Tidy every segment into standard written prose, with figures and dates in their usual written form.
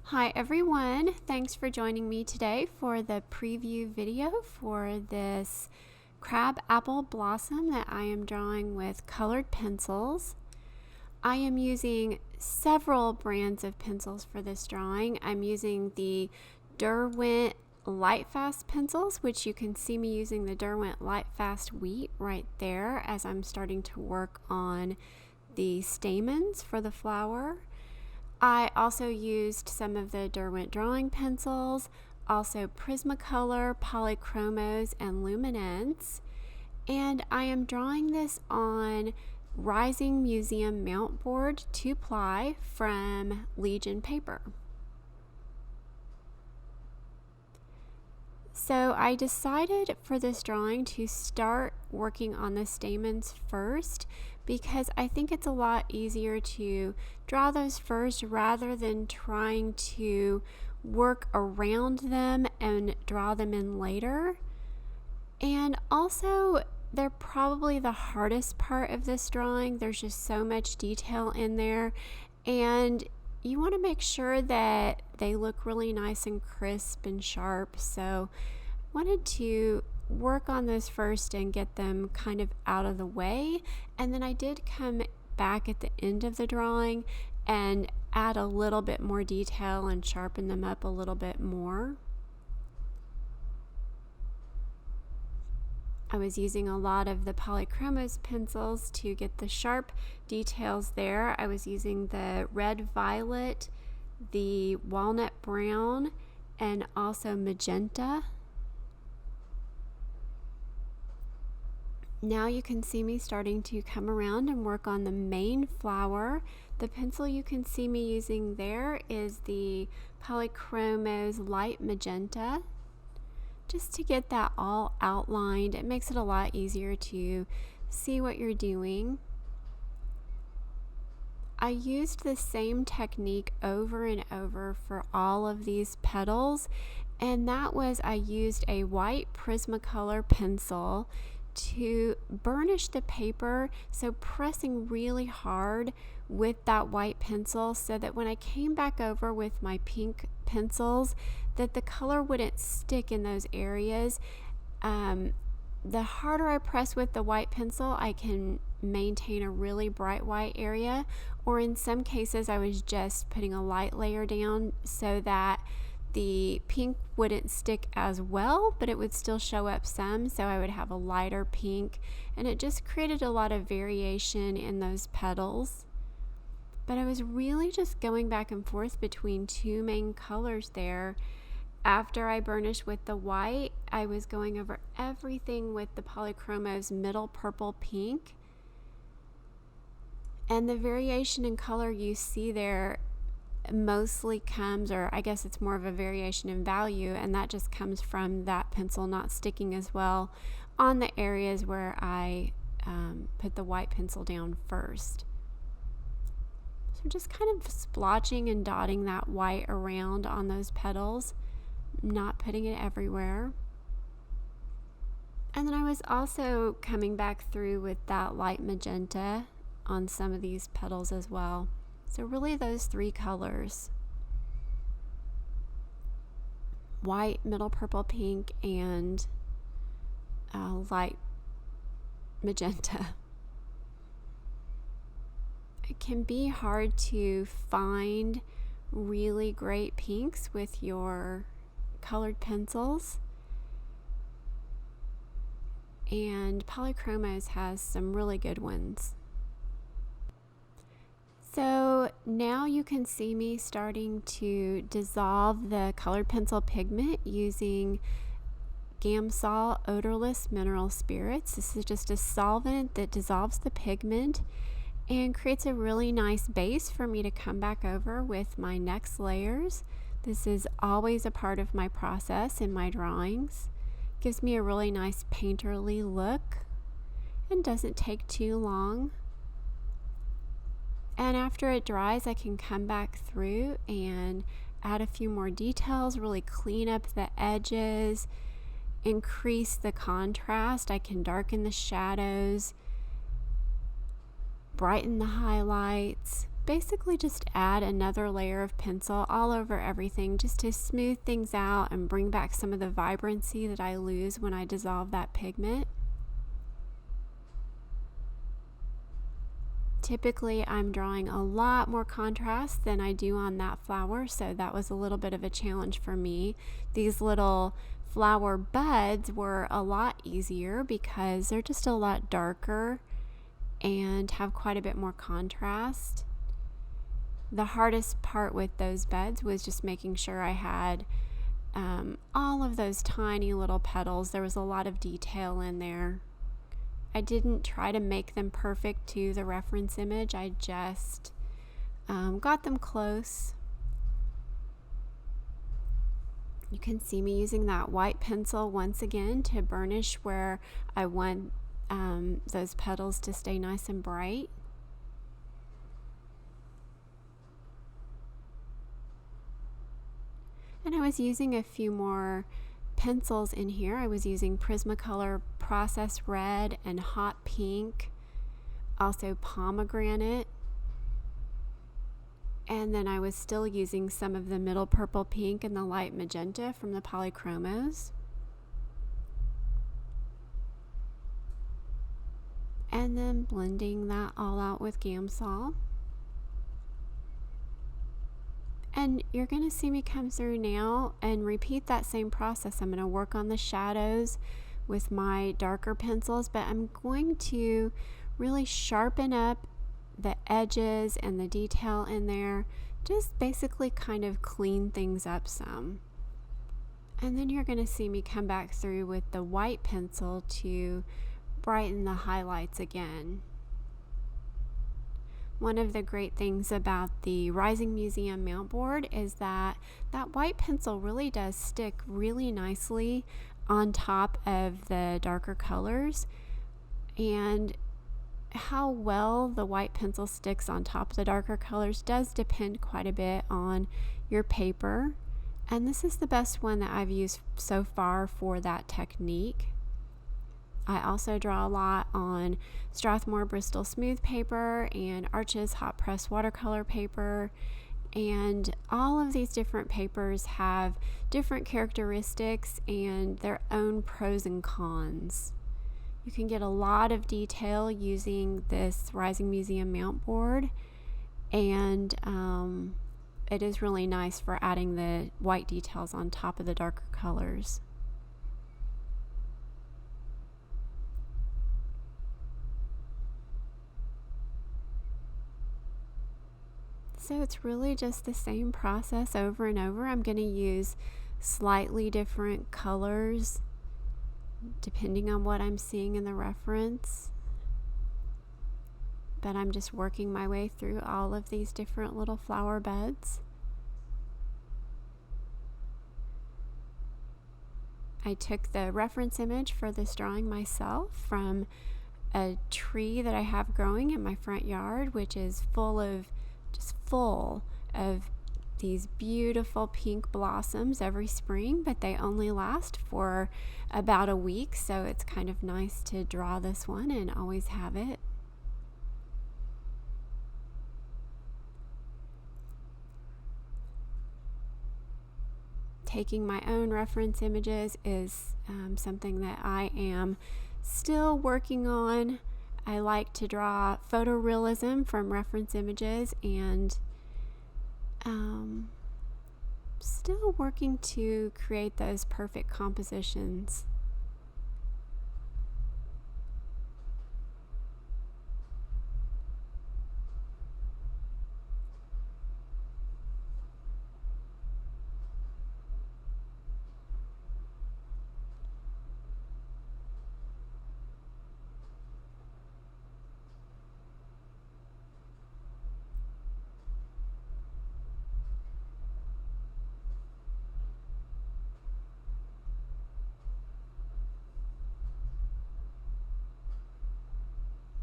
Hi everyone, thanks for joining me today for the preview video for this crab apple blossom that I am drawing with colored pencils. I am using several brands of pencils for this drawing. I'm using the Derwent Lightfast pencils, which you can see me using the Derwent Lightfast wheat right there as I'm starting to work on the stamens for the flower. I also used some of the Derwent drawing pencils, also Prismacolor Polychromos and Luminance, and I am drawing this on Rising Museum Mount Board 2-ply from Legion paper. So I decided for this drawing to start working on the stamens first because I think it's a lot easier to draw those first rather than trying to work around them and draw them in later. And also, they're probably the hardest part of this drawing. There's just so much detail in there, and you want to make sure that they look really nice and crisp and sharp. So I wanted to work on those first and get them kind of out of the way, and then I did come back at the end of the drawing and add a little bit more detail and sharpen them up a little bit more. I was using a lot of the Polychromos pencils to get the sharp details there. I was using the red violet, the walnut brown, and also magenta. Now you can see me starting to come around and work on the main flower. The pencil you can see me using there is the Polychromos light magenta, just to get that all outlined. It makes it a lot easier to see what you're doing. I used the same technique over and over for all of these petals, and that was I used a white Prismacolor pencil to burnish the paper, so pressing really hard with that white pencil so that when I came back over with my pink pencils that the color wouldn't stick in those areas. The harder I press with the white pencil, I can maintain a really bright white area, or in some cases I was just putting a light layer down so that the pink wouldn't stick as well, but it would still show up some, so I would have a lighter pink, and it just created a lot of variation in those petals. But I was really just going back and forth between two main colors there. After I burnished with the white, I was going over everything with the Polychromos middle purple pink, and the variation in color you see there mostly comes, or I guess it's more of a variation in value, and that just comes from that pencil not sticking as well on the areas where I put the white pencil down first. So just kind of splotching and dotting that white around on those petals, not putting it everywhere. And then I was also coming back through with that light magenta on some of these petals as well. So really those three colors, white, middle purple pink, and light magenta. It can be hard to find really great pinks with your colored pencils, and Polychromos has some really good ones. So now you can see me starting to dissolve the colored pencil pigment using Gamsol odorless mineral spirits. This is just a solvent that dissolves the pigment and creates a really nice base for me to come back over with my next layers. This is always a part of my process in my drawings. Gives me a really nice painterly look and doesn't take too long. And after it dries, I can come back through and add a few more details, really clean up the edges, increase the contrast. I can darken the shadows, brighten the highlights, basically just add another layer of pencil all over everything just to smooth things out and bring back some of the vibrancy that I lose when I dissolve that pigment. Typically, I'm drawing a lot more contrast than I do on that flower, so that was a little bit of a challenge for me. These little flower buds were a lot easier because they're just a lot darker and have quite a bit more contrast. The hardest part with those buds was just making sure I had all of those tiny little petals. There was a lot of detail in there. I didn't try to make them perfect to the reference image. I just got them close. You can see me using that white pencil once again to burnish where I want those petals to stay nice and bright. And I was using a few more pencils in here. I was using Prismacolor Process Red and Hot Pink, also Pomegranate, and then I was still using some of the middle purple pink and the light magenta from the Polychromos. And then blending that all out with Gamsol. And you're going to see me come through now and repeat that same process. I'm going to work on the shadows with my darker pencils, but I'm going to really sharpen up the edges and the detail in there, just basically kind of clean things up some. And then you're going to see me come back through with the white pencil to brighten the highlights again. One of the great things about the Rising Museum mount board is that that white pencil really does stick really nicely on top of the darker colors, and how well the white pencil sticks on top of the darker colors does depend quite a bit on your paper, and this is the best one that I've used so far for that technique. I also draw a lot on Strathmore Bristol smooth paper and Arches hot press watercolor paper, and all of these different papers have different characteristics and their own pros and cons. You can get a lot of detail using this Rising Museum mount board, and it is really nice for adding the white details on top of the darker colors. So it's really just the same process over and over. I'm going to use slightly different colors depending on what I'm seeing in the reference. But I'm just working my way through all of these different little flower buds. I took the reference image for this drawing myself from a tree that I have growing in my front yard, which is full of these beautiful pink blossoms every spring, but they only last for about a week, so it's kind of nice to draw this one and always have it. Taking my own reference images is something that I am still working on. I like to draw photorealism from reference images, and still working to create those perfect compositions.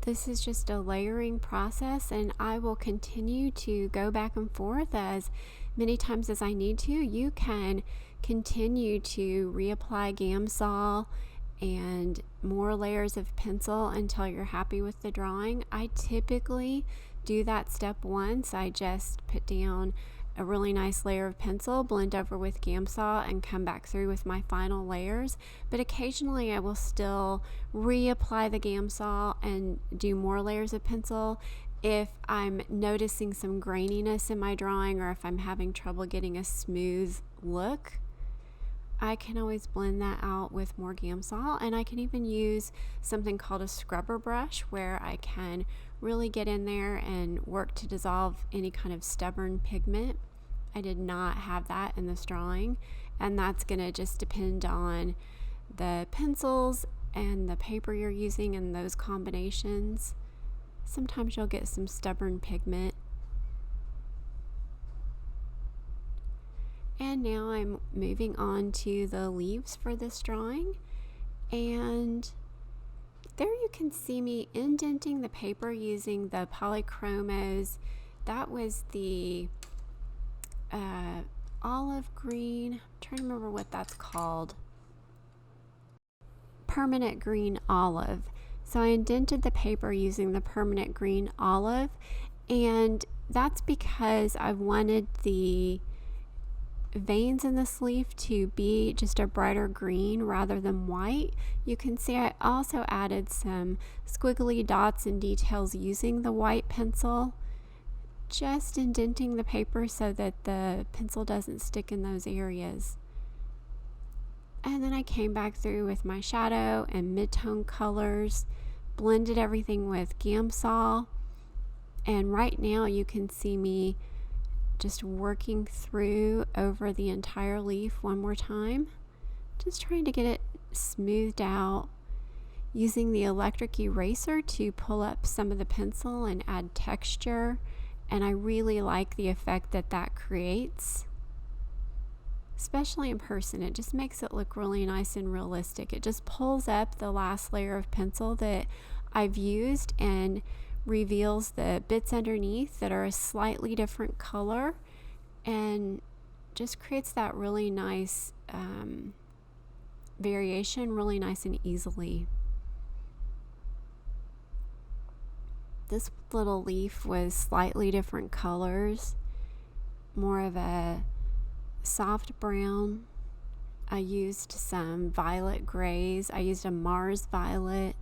This is just a layering process, and I will continue to go back and forth as many times as I need to. You can continue to reapply Gamsol and more layers of pencil until you're happy with the drawing. I typically do that step once, I just put down a really nice layer of pencil, blend over with Gamsol, and come back through with my final layers. But occasionally I will still reapply the Gamsol and do more layers of pencil if I'm noticing some graininess in my drawing, or if I'm having trouble getting a smooth look. I can always blend that out with more Gamsol, and I can even use something called a scrubber brush, where I can really get in there and work to dissolve any kind of stubborn pigment. I did not have that in this drawing, and that's going to just depend on the pencils and the paper you're using and those combinations. Sometimes you'll get some stubborn pigment. And now I'm moving on to the leaves for this drawing, and there you can see me indenting the paper using the Polychromos. That was the olive green. I'm trying to remember what that's called. Permanent green olive. So I indented the paper using the permanent green olive, and that's because I wanted the veins in this leaf to be just a brighter green rather than white. You can see I also added some squiggly dots and details using the white pencil, just indenting the paper so that the pencil doesn't stick in those areas. And then I came back through with my shadow and mid-tone colors, blended everything with Gamsol, and right now you can see me just working through over the entire leaf one more time, just trying to get it smoothed out, using the electric eraser to pull up some of the pencil and add texture, and I really like the effect that that creates, especially in person. It just makes it look really nice and realistic. It just pulls up the last layer of pencil that I've used and reveals the bits underneath that are a slightly different color, and just creates that really nice variation, really nice and easily. This little leaf was slightly different colors, more of a soft brown. I used some violet grays. I used a Mars violet.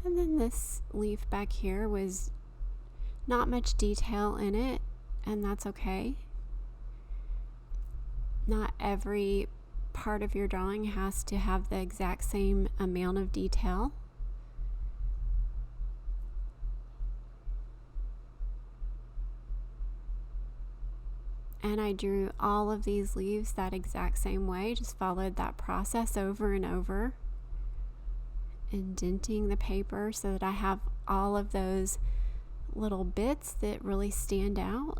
And then this leaf back here was not much detail in it, and that's okay. Not every part of your drawing has to have the exact same amount of detail. And I drew all of these leaves that exact same way, just followed that process over and over, indenting the paper so that I have all of those little bits that really stand out.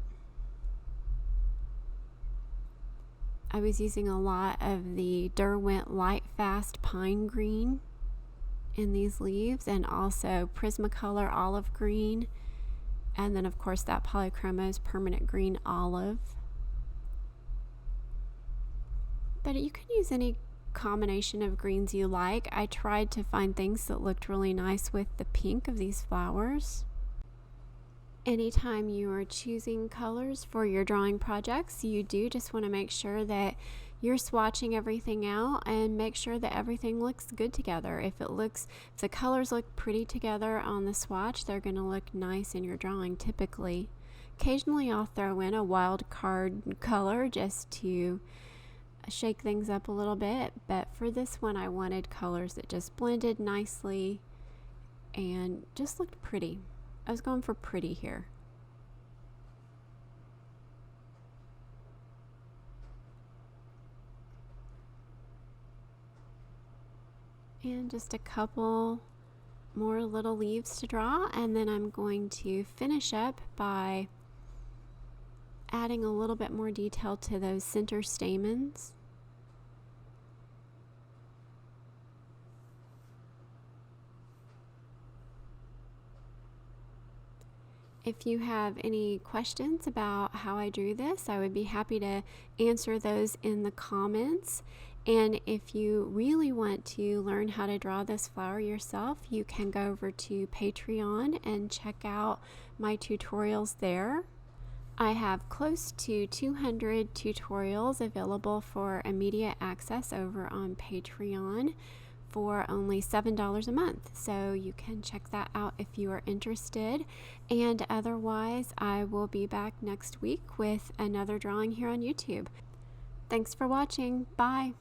I was using a lot of the Derwent Light Fast Pine Green in these leaves, and also Prismacolor Olive Green, and then of course that Polychromos Permanent Green Olive. But you can use any combination of greens you like. I tried to find things that looked really nice with the pink of these flowers. Anytime you are choosing colors for your drawing projects, you do just want to make sure that you're swatching everything out and make sure that everything looks good together. If the colors look pretty together on the swatch, they're going to look nice in your drawing typically. Occasionally I'll throw in a wild card color just to shake things up a little bit, but for this one I wanted colors that just blended nicely and just looked pretty. I was going for pretty here. And just a couple more little leaves to draw, and then I'm going to finish up by adding a little bit more detail to those center stamens. If you have any questions about how I drew this, I would be happy to answer those in the comments. And if you really want to learn how to draw this flower yourself, you can go over to Patreon and check out my tutorials there. I have close to 200 tutorials available for immediate access over on Patreon for only $7 a month. So you can check that out if you are interested. And otherwise, I will be back next week with another drawing here on YouTube. Thanks for watching. Bye.